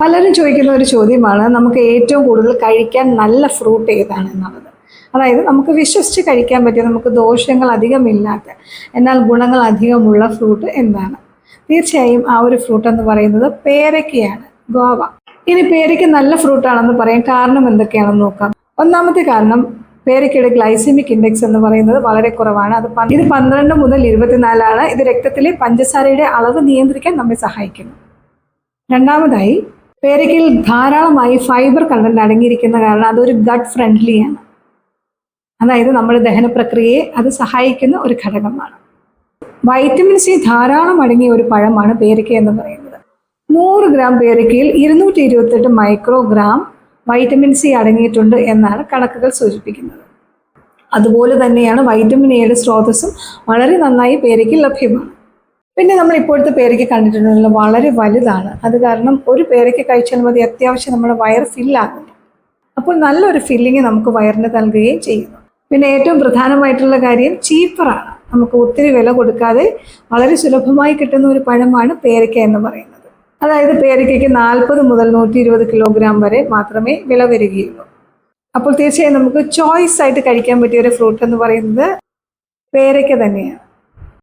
പലരും ചോദിക്കുന്ന ഒരു ചോദ്യമാണ് നമുക്ക് ഏറ്റവും കൂടുതൽ കഴിക്കാൻ നല്ല ഫ്രൂട്ട് ഏതാണെന്നുള്ളത്. അതായത് നമുക്ക് വിശ്വസിച്ച് കഴിക്കാൻ പറ്റിയ, നമുക്ക് ദോഷങ്ങൾ അധികമില്ലാത്ത എന്നാൽ ഗുണങ്ങൾ അധികമുള്ള ഫ്രൂട്ട് എന്താണ്? തീർച്ചയായും ആ ഒരു ഫ്രൂട്ട് എന്ന് പറയുന്നത് പേരയ്ക്കയാണ്, ഗോവ. ഇനി പേരയ്ക്ക് നല്ല ഫ്രൂട്ടാണെന്ന് പറയാൻ കാരണം എന്തൊക്കെയാണെന്ന് നോക്കാം. ഒന്നാമത്തെ കാരണം, പേരയ്ക്കയുടെ ഗ്ലൈസിമിക് ഇൻഡെക്സ് എന്ന് പറയുന്നത് വളരെ കുറവാണ്. ഇത് 12 മുതൽ 24 ഇത് രക്തത്തിലെ പഞ്ചസാരയുടെ അളവ് നിയന്ത്രിക്കാൻ നമ്മെ സഹായിക്കുന്നു. രണ്ടാമതായി, പേരയ്ക്കയിൽ ധാരാളമായി ഫൈബർ കണ്ടന്റ് അടങ്ങിയിരിക്കുന്ന കാരണം അതൊരു ഗട്ട് ഫ്രണ്ട്ലിയാണ്. അതായത് നമ്മുടെ ദഹന പ്രക്രിയയെ അത് സഹായിക്കുന്ന ഒരു ഘടകമാണ്. വൈറ്റമിൻ സി ധാരാളം അടങ്ങിയ ഒരു പഴമാണ് പേരയ്ക്ക എന്ന് പറയുന്നത്. 100 ഗ്രാം പേരയ്ക്കയിൽ 228 മൈക്രോഗ്രാം വൈറ്റമിൻ സി അടങ്ങിയിട്ടുണ്ട് എന്നാണ് കണക്കുകൾ സൂചിപ്പിക്കുന്നത്. അതുപോലെ തന്നെയാണ് വൈറ്റമിൻ എയുടെ സ്രോതസ്സും വളരെ നന്നായി പേരയ്ക്ക് ലഭ്യമാണ്. പിന്നെ നമ്മൾ ഇപ്പോഴത്തെ പേരയ്ക്ക കണ്ടിട്ടുണ്ടല്ലോ, വളരെ വലുതാണ്. അത് കാരണം ഒരു പേരയ്ക്ക കഴിച്ചാൽ മതി, അത്യാവശ്യം നമ്മുടെ വയർ ഫില്ലാകുന്നു. അപ്പോൾ നല്ലൊരു ഫില്ലിങ് നമുക്ക് വയറിന് നൽകുകയും ചെയ്യുന്നു. പിന്നെ ഏറ്റവും പ്രധാനമായിട്ടുള്ള കാര്യം ചീപ്പറാണ്. നമുക്ക് ഒത്തിരി വില കൊടുക്കാതെ വളരെ സുലഭമായി കിട്ടുന്ന ഒരു പഴമാണ് പേരയ്ക്ക എന്ന് പറയുന്നത്. അതായത് പേരയ്ക്കയ്ക്ക് 40 മുതൽ 120 കിലോഗ്രാം വരെ മാത്രമേ വില വരികയുള്ളൂ. അപ്പോൾ തീർച്ചയായും നമുക്ക് ചോയ്സ് ആയിട്ട് കഴിക്കാൻ പറ്റിയ ഒരു ഫ്രൂട്ട് എന്ന് പറയുന്നത് പേരയ്ക്ക തന്നെയാണ്.